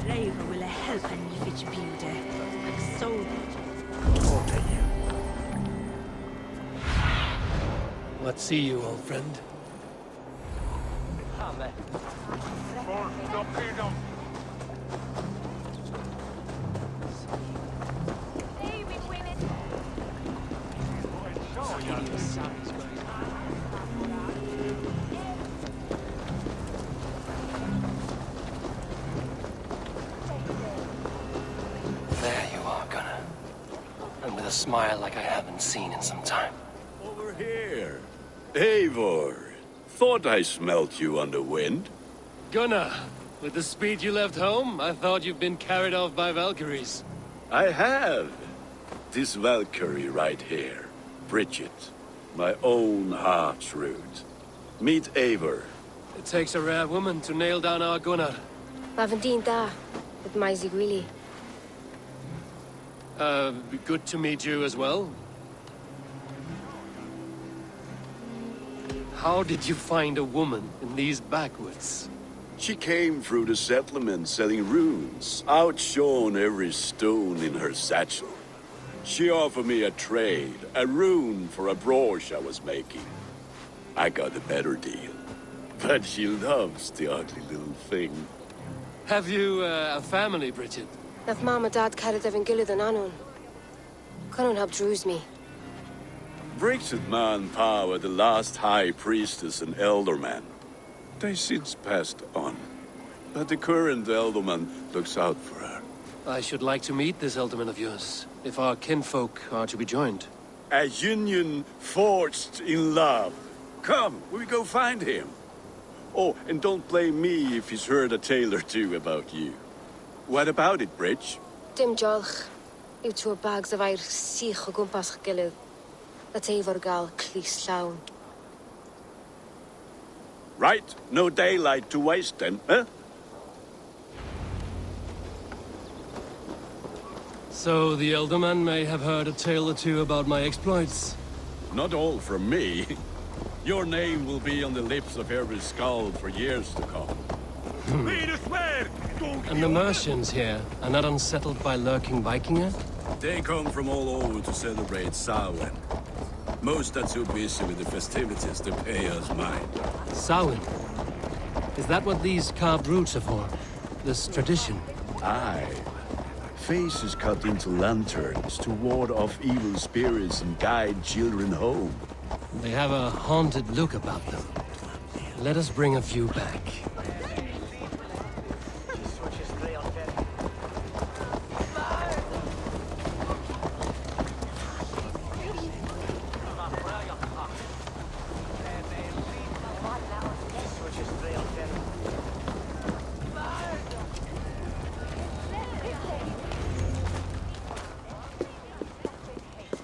Leven willen helpen je bjude. Så. Let's see you, old friend. There you are, Gunnar. And with a smile like I haven't seen in some time. Over here. Eivor. Thought I smelt you on the wind. Gunnar, with the speed you left home, I thought you'd been carried off by Valkyries. I have. This Valkyrie right here. Bridget. My own heart's root. Meet Eivor. It takes a rare woman to nail down our Gunnar. Lavendine da, with Maisy Greeley. Good to meet you as well. How did you find a woman in these backwoods? She came through the settlement selling runes, outshone every stone in her satchel. She offered me a trade, a rune for a brooch I was making. I got a better deal. But she loves the ugly little thing. Have you a family, Bridget? Naf mom and dad carried Evan Gillard and Anon. Conan helped druise me. Bridget Manpower, the last high priestess and elderman. They since passed on. But the current elderman looks out for her. I should like to meet this elderman of yours, if our kinfolk are to be joined. A union forged in love. Come, we go find him. Oh, and don't blame me if he's heard a tale or two about you. What about it, Bridge? Dim jolch. Yw tŵr bags of air sych o gwmpas gilydd. That Eivor gal clis llawn. Right, no daylight to waste then, huh? So the elderman may have heard a tale or two about my exploits. Not all from me. Your name will be on the lips of every skald for years to come. And the Mercians here are not unsettled by lurking Vikinger? They come from all over to celebrate Samhain. Most are too busy with the festivities to pay us mind. Samhain? Is that what these carved roots are for? This tradition? Aye. Faces cut into lanterns to ward off evil spirits and guide children home. They have a haunted look about them. Let us bring a few back.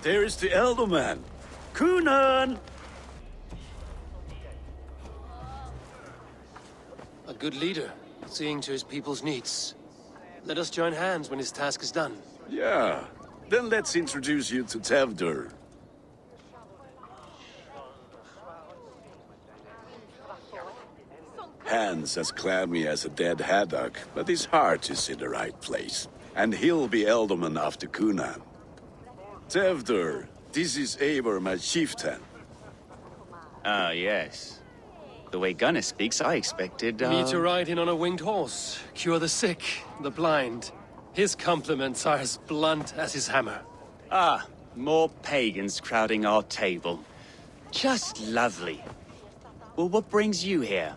There is the elderman. Kunan! A good leader, seeing to his people's needs. Let us join hands when his task is done. Yeah. Then let's introduce you to Tevdur. Hands as clammy as a dead haddock, but his heart is in the right place. And he'll be elderman after Kunan. Tevdur, this is Eivor, my chieftain. Ah, yes. The way Gunnar speaks, I expected, Me to ride in on a winged horse, cure the sick, the blind. His compliments are as blunt as his hammer. Ah, more pagans crowding our table. Just lovely. Well, what brings you here?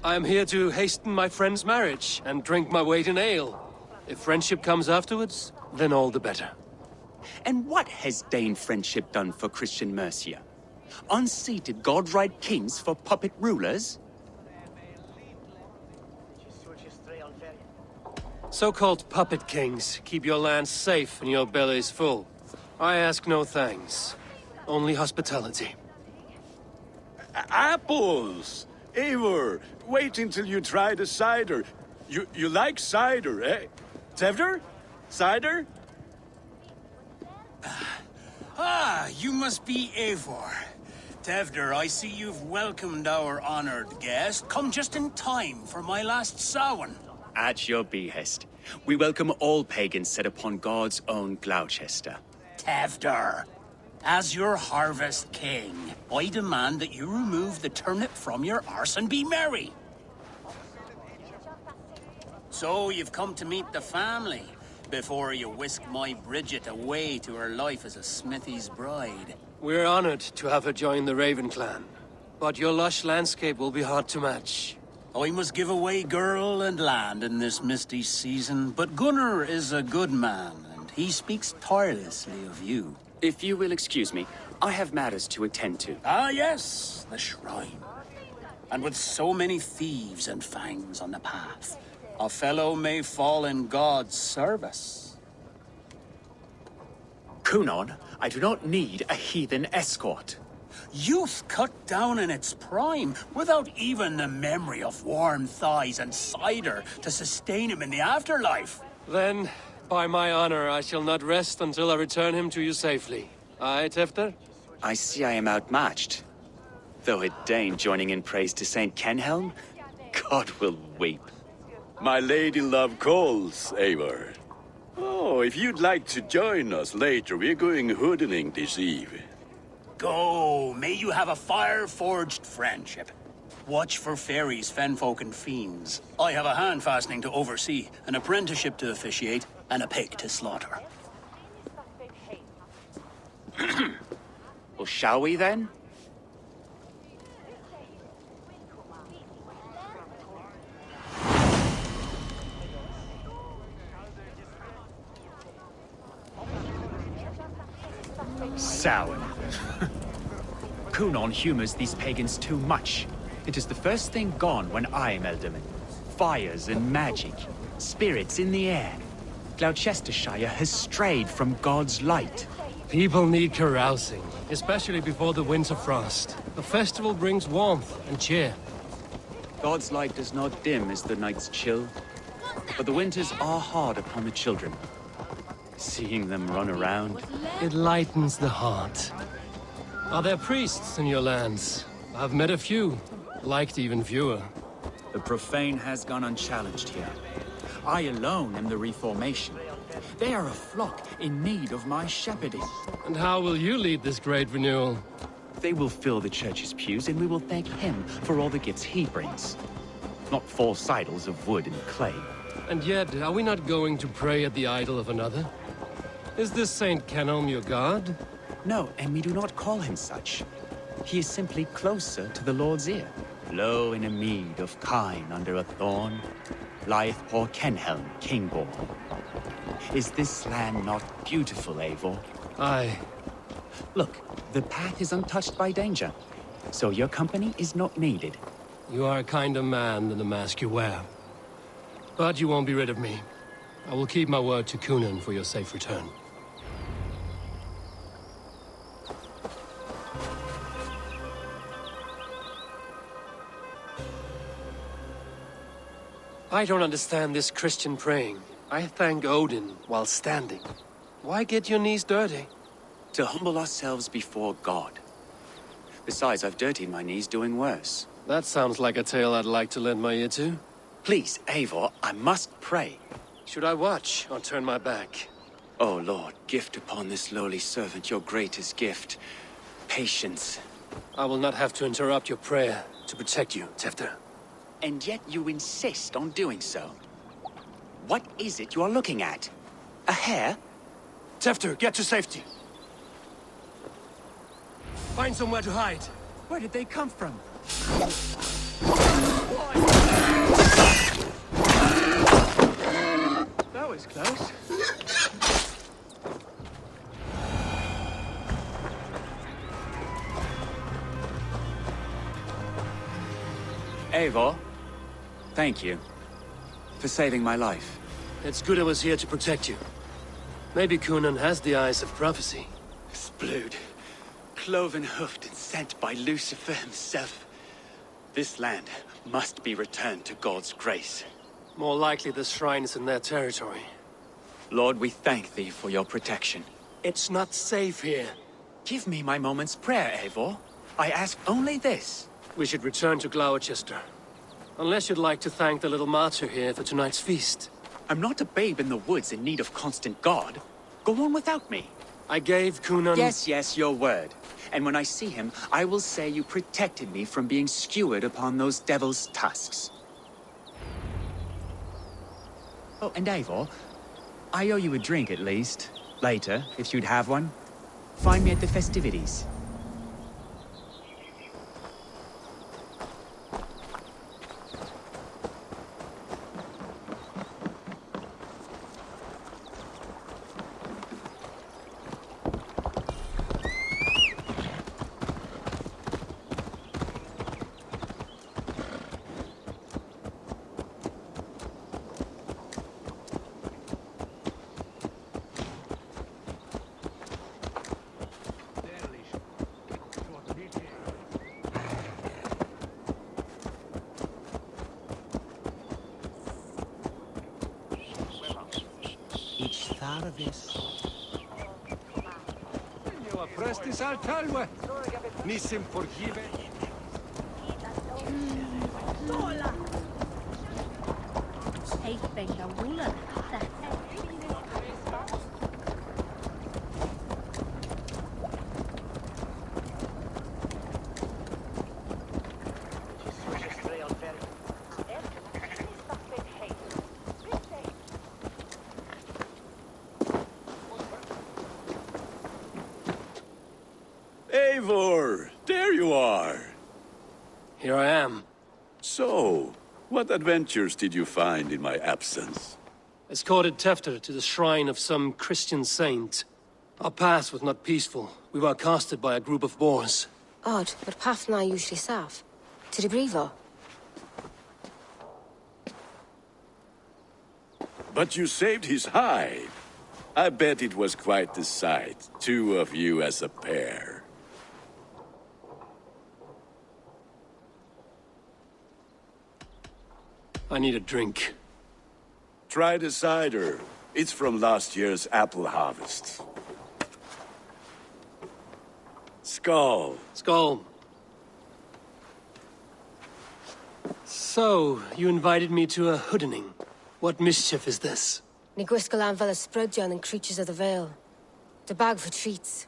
I am here to hasten my friend's marriage and drink my weight in ale. If friendship comes afterwards, then all the better. And what has Dane friendship done for Christian Mercia? Unseated god-right kings for puppet rulers? So-called puppet kings keep your lands safe and your bellies full. I ask no thanks, only hospitality. Apples! Eivor, wait until you try the cider. You like cider, eh? Tevdur? Cider? You must be Eivor. Tevder, I see you've welcomed our honored guest. Come just in time for my last Samhain. At your behest. We welcome all pagans set upon God's own Gloucester. Tevder, as your harvest king, I demand that you remove the turnip from your arse and be merry. So you've come to meet the family before you whisk my Bridget away to her life as a smithy's bride. We're honored to have her join the Raven clan. But your lush landscape will be hard to match. I must give away girl and land in this misty season, but Gunnar is a good man, and he speaks tirelessly of you. If you will excuse me, I have matters to attend to. Ah, yes, the shrine. And with so many thieves and fangs on the path, a fellow may fall in God's service. Kunon, I do not need a heathen escort. Youth cut down in its prime, without even the memory of warm thighs and cider to sustain him in the afterlife. Then, by my honor, I shall not rest until I return him to you safely. Aye, Tefter? I see I am outmatched. Though a Dane joining in praise to Saint Kenhelm, God will weep. My lady love calls, Eivor. Oh, if you'd like to join us later, we're going hoodening this eve. Go, may you have a fire-forged friendship. Watch for fairies, fenfolk, and fiends. I have a hand fastening to oversee, an apprenticeship to officiate, and a pig to slaughter. Well, shall we then? Samhain. Kunon humors these pagans too much. It is the first thing gone when I am Elderman. Fires and magic, spirits in the air. Gloucestershire has strayed from God's light. People need carousing, especially before the winter frost. A festival brings warmth and cheer. God's light does not dim as the nights chill, but the winters are hard upon the children. Seeing them run around, It lightens the heart. Are there priests in your lands? I've met a few, liked even fewer. The profane has gone unchallenged here. I alone am the Reformation. They are a flock in need of my shepherding. And how will you lead this great renewal? they will fill the church's pews, and we will thank him for all the gifts he brings. Not false idols of wood and clay. And yet, are we not going to pray at the idol of another? Is this Saint Kenelm your god? No, and we do not call him such. He is simply closer to the Lord's ear. Low in a mead of kine under a thorn, lieth poor Kenhelm, king-born. Is this land not beautiful, Eivor? Aye. Look, the path is untouched by danger, so your company is not needed. You are a kinder man than the mask you wear. But you won't be rid of me. I will keep my word to Kunan for your safe return. I don't understand this Christian praying. I thank Odin while standing. Why get your knees dirty? To humble ourselves before God. Besides, I've dirtied my knees doing worse. That sounds like a tale I'd like to lend my ear to. Please, Eivor, I must pray. Should I watch or turn my back? Oh Lord, gift upon this lowly servant your greatest gift. Patience. I will not have to interrupt your prayer to protect you, Tefter. And yet you insist on doing so. What is it you are looking at? A hare? Tefter, get to safety. Find somewhere to hide. Where did they come from? That was close. Eivor, thank you for saving my life. It's good I was here to protect you. Maybe Kunan has the eyes of prophecy. Splood, cloven-hoofed and sent by Lucifer himself. This land must be returned to God's grace. More likely the shrine is in their territory. Lord, we thank thee for your protection. It's not safe here. Give me my moment's prayer, Eivor. I ask only this. We should return to Gloucester. Unless you'd like to thank the little martyr here for tonight's feast. I'm not a babe in the woods in need of constant guard. Go on without me. I gave Cunan... Yes, your word. And when I see him, I will say you protected me from being skewered upon those devil's tusks. Oh, and Eivor, I owe you a drink at least. Later, if you'd have one. Find me at the festivities. Prestis al talwe. Nissim forgive. Eight finger ruler. Eivor, there you are. Here I am. So, what adventures did you find in my absence? Escorted Tefter to the shrine of some Christian saint. Our path was not peaceful. We were accosted by a group of boars. Odd, but path na usually safe. To the Brievo. But you saved his hide. I bet it was quite the sight, two of you as a pair. I need a drink. Try the cider. It's from last year's apple harvest. Skull. Skull. So, you invited me to a hoodening. What mischief is this? Ni gwisgal an fel ysbrydion and creatures of the Vale. The bag for treats.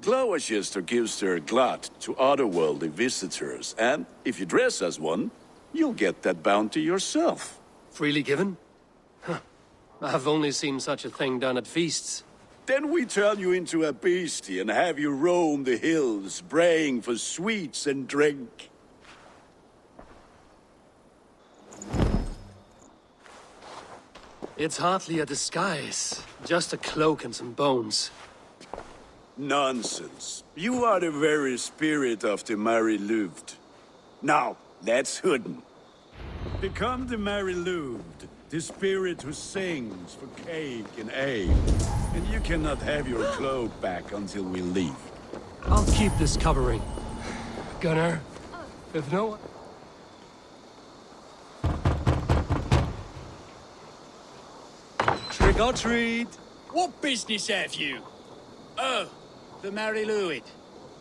Gloucester gives their glut to otherworldly visitors, and if you dress as one, you'll get that bounty yourself. Freely given? Huh. I've only seen such a thing done at feasts. Then we turn you into a beastie and have you roam the hills, braying for sweets and drink. It's hardly a disguise. Just a cloak and some bones. Nonsense. You are the very spirit of the Mary Louved. Now, let's hoodin. Become the Mary Louved, the spirit who sings for cake and ale. And you cannot have your cloak back until we leave. I'll keep this covering. Gunnar, if no one... Trick or treat! What business have you? Oh, the Mary Louid.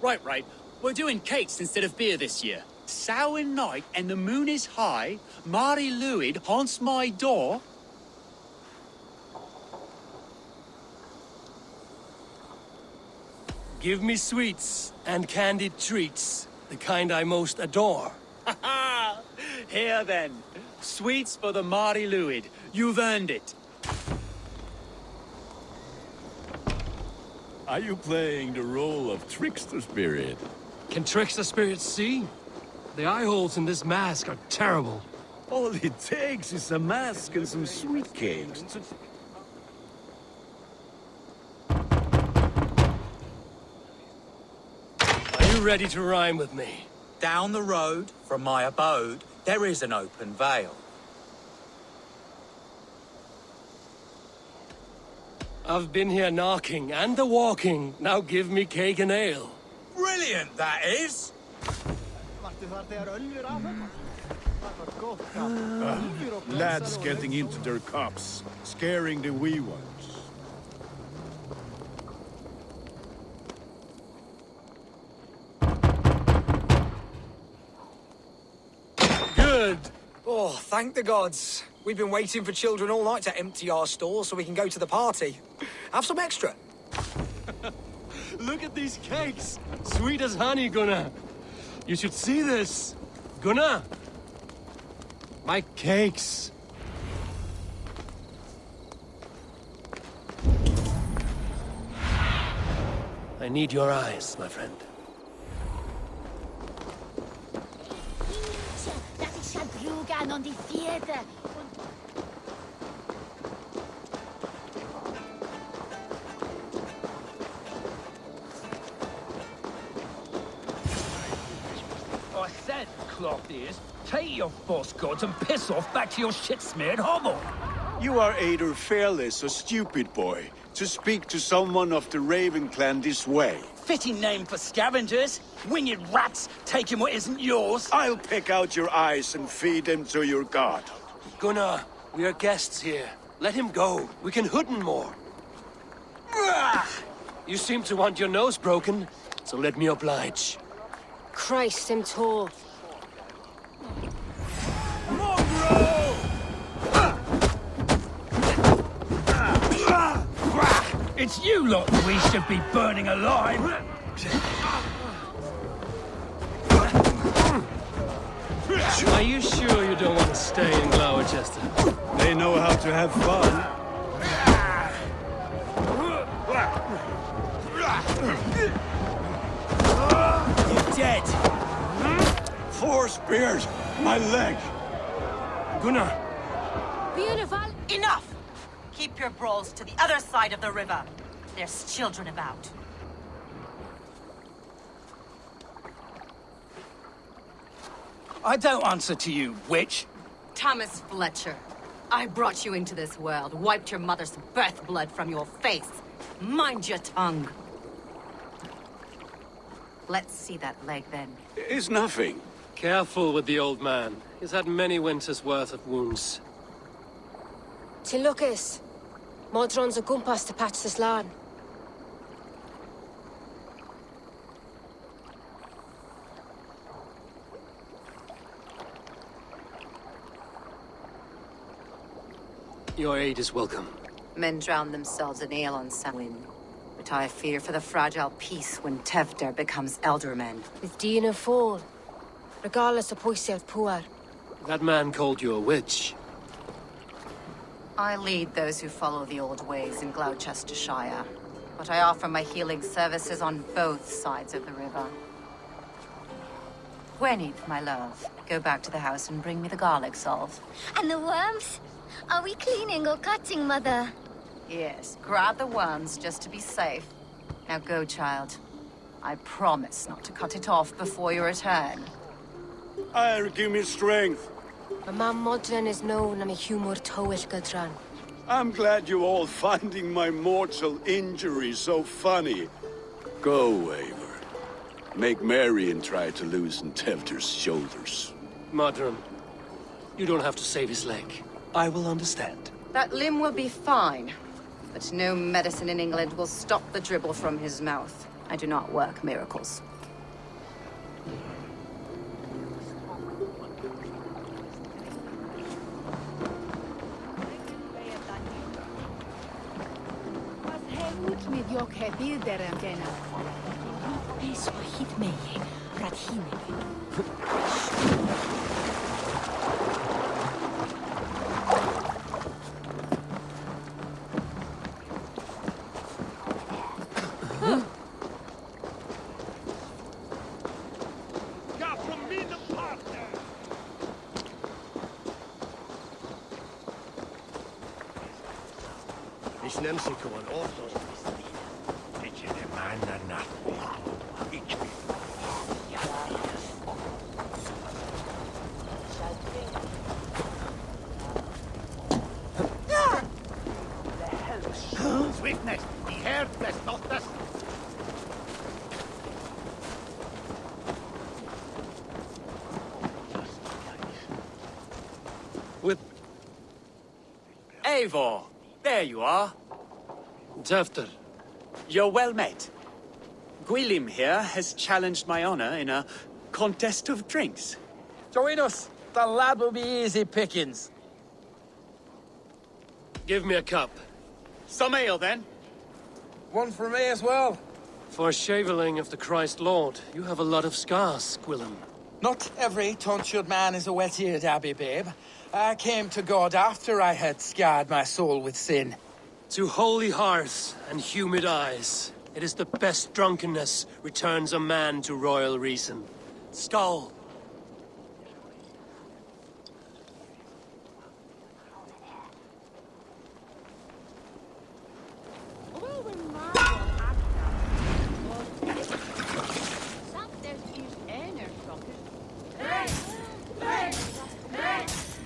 Right. We're doing cakes instead of beer this year. Samhain night and the moon is high. Mary Louid haunts my door. Give me sweets and candied treats, the kind I most adore. Ha ha! Here then, sweets for the Mary Louid. You've earned it. Are you playing the role of trickster spirit? Can trickster spirits see? The eye holes in this mask are terrible. All it takes is a mask and some sweet cakes. Are you ready to rhyme with me? Down the road from my abode, there is an open vale. I've been here knocking and a-walking. Now give me cake and ale. Brilliant, that is! Lads getting into their cups, scaring the wee ones. good! Oh, thank the gods. We've been waiting for children all night to empty our stores so we can go to the party. Have some extra. Look at these cakes! Sweet as honey, Gunnar. You should see this. Gunnar! My cakes. I need your eyes, my friend. I said, cloth ears, take your false gods and piss off back to your shit-smeared hovel. You are either fearless or stupid, boy, to speak to someone of the Raven clan this way. Fitting name for scavengers. Winged rats taking what isn't yours. I'll pick out your eyes and feed them to your god. Gunnar, we are guests here. Let him go. We can hood him more. You seem to want your nose broken, so let me oblige. Christ, him tall. It's you lot we should be burning alive. Are you sure you don't want to stay in Gloucester? They know how to have fun. You're dead. 4 spears! My leg! Gunnar! Beautiful. Enough! Keep your brawls to the other side of the river. There's children about. I don't answer to you, witch. Thomas Fletcher, I brought you into this world, wiped your mother's birth blood from your face. Mind your tongue. Let's see that leg then. It's nothing. Careful with the old man. He's had many winters' worth of wounds. Till Lucas. Modron's a gumpas to patch this lawn. Your aid is welcome. Men drown themselves in ale on Samhain. But I fear for the fragile peace when Tevder becomes eldermen. With Dina fall. Regardless of Poisiel Puar. That man called you a witch. I lead those who follow the old ways in Gloucestershire, but I offer my healing services on both sides of the river. Gwyneth, my love, go back to the house and bring me the garlic salve. And the worms? Are we cleaning or cutting, Mother? Yes, grab the worms just to be safe. Now go, child. I promise not to cut it off before you return. Give me strength. My mam Modron is known am a humor towish gadran. I'm glad you're all finding my mortal injury so funny. Go, Waver. Make merry and try to loosen Tevder's shoulders. Modron, you don't have to save his leg. I will understand. That limb will be fine, but no medicine in England will stop the dribble from his mouth. I do not work miracles. Ich nehme sie kommen auf. Ich hätte meiner Nacht. Sweetness, die Herz des Tochters. With Eivor, there you are. Tevder. You're well met. Gwilym here has challenged my honor in a contest of drinks. Join us. The lad will be easy pickings. Give me a cup. Some ale, then. One for me as well. For shaveling of the Christ Lord, you have a lot of scars, Gwillem. Not every tonsured man is a wet-eared abbey, babe. I came to God after I had scarred my soul with sin. To holy hearths and humid eyes, it is the best drunkenness returns a man to royal reason. Skull!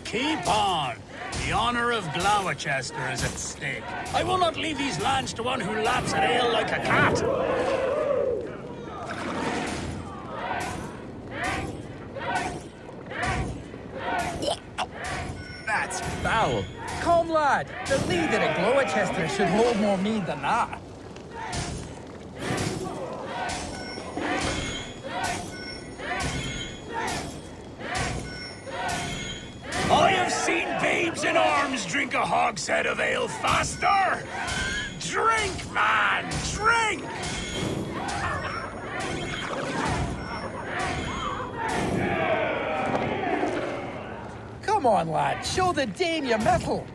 Keep on. The honor of Gloucester is at stake. I will not leave these lands to one who laps at ale like a cat. That's foul. Come, lad. The leader of Gloucester should hold more mead than that. I have seen babes in arms drink a hogshead of ale faster! Drink, man! Drink! Come on, lad. Show the Dane your mettle.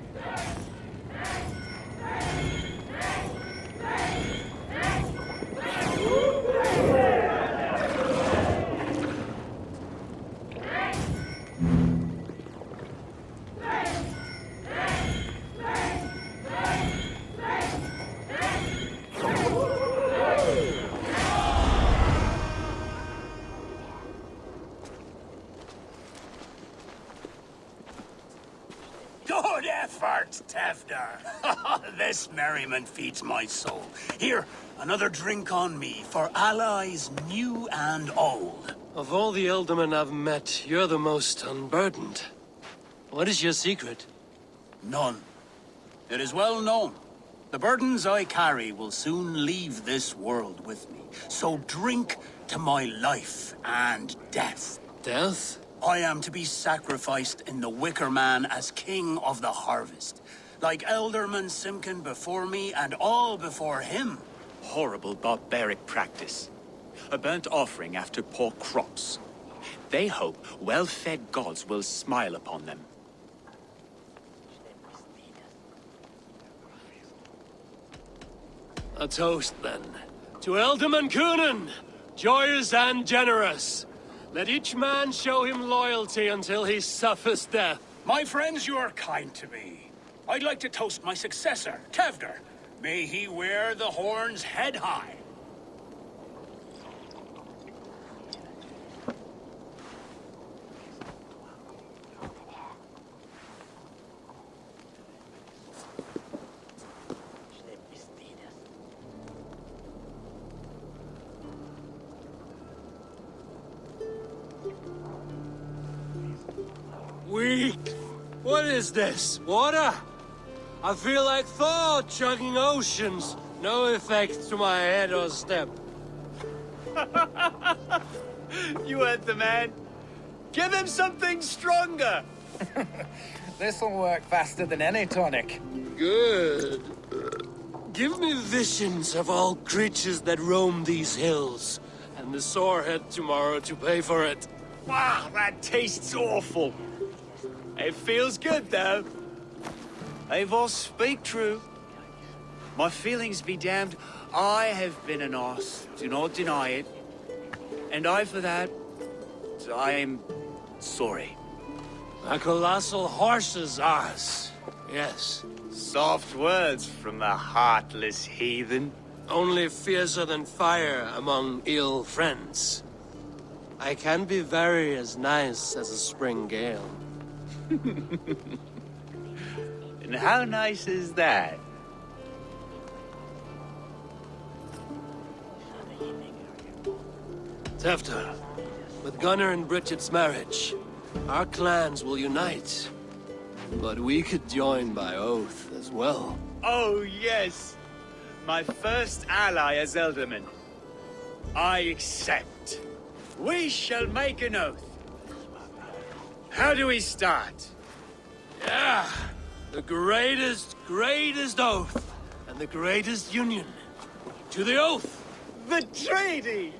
Good effort, Tevder. This merriment feeds my soul. Here, another drink on me for allies new and old. Of all the ealdormen I've met, you're the most unburdened. What is your secret? None. It is well known. The burdens I carry will soon leave this world with me. So drink to my life and death. Death? I am to be sacrificed in the Wicker Man as king of the harvest. Like Elderman Simkin before me and all before him. Horrible barbaric practice. A burnt offering after poor crops. They hope well-fed gods will smile upon them. A toast, then. To Elderman Coonan, joyous and generous. Let each man show him loyalty until he suffers death. My friends, you are kind to me. I'd like to toast my successor, Tevder. May he wear the horns head high. Weak. What is this? Water? I feel like Thor chugging oceans. No effect to my head or step. You heard the man. Give him something stronger. This'll work faster than any tonic. Good. Give me visions of all creatures that roam these hills, and the sorehead tomorrow to pay for it. Wow, that tastes awful. It feels good, though. Eivor, speak true. My feelings be damned. I have been an arse. Do not deny it. And I, for that, I am sorry. A colossal horse's arse. Yes. Soft words from the heartless heathen. Only fiercer than fire among ill friends. I can be very as nice as a spring gale. And how nice is that? Tefter, with Gunnar and Bridget's marriage, our clans will unite. But we could join by oath as well. Oh, yes. My first ally as Elderman. I accept. We shall make an oath. How do we start? Yeah, the greatest oath, and the greatest union. To the oath! The treaty!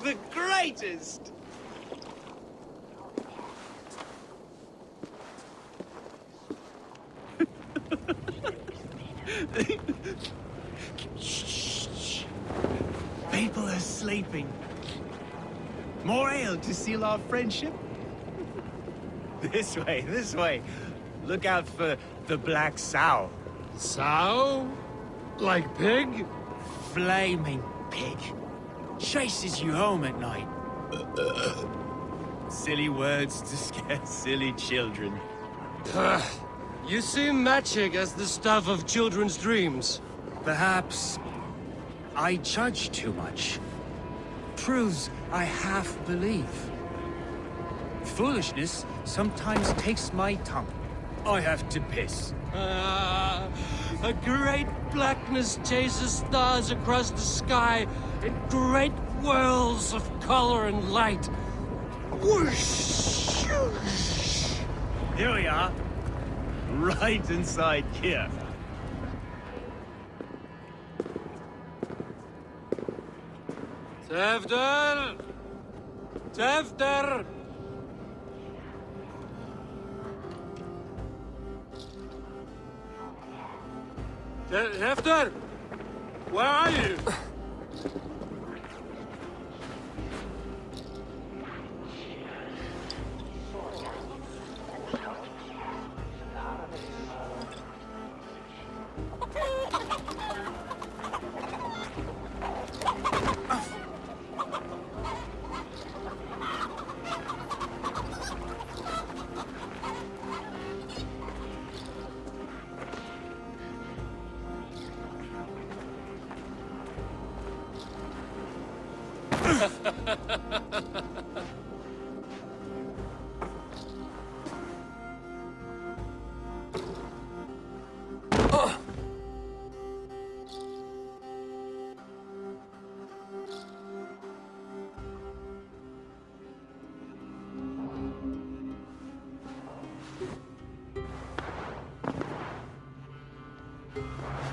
The greatest! Shh. People are sleeping. More ale to seal our friendship? This way. Look out for the black sow. Sow? Like pig? Flaming pig. Chases you home at night. Silly words to scare silly children. You seem magic as the stuff of children's dreams. Perhaps I judge too much. Truths I half believe. Foolishness sometimes takes my tongue. I have to piss. A great blackness chases stars across the sky in great whirls of color and light. Whoosh! Here we are. Right inside here. Tevder! Tevder! Tevder! Where are you?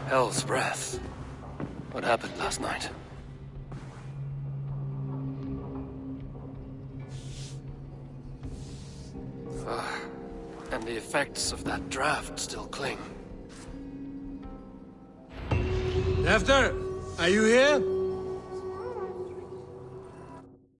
Hell's breath. What happened last night? And the effects of that draft still cling. After, are you here?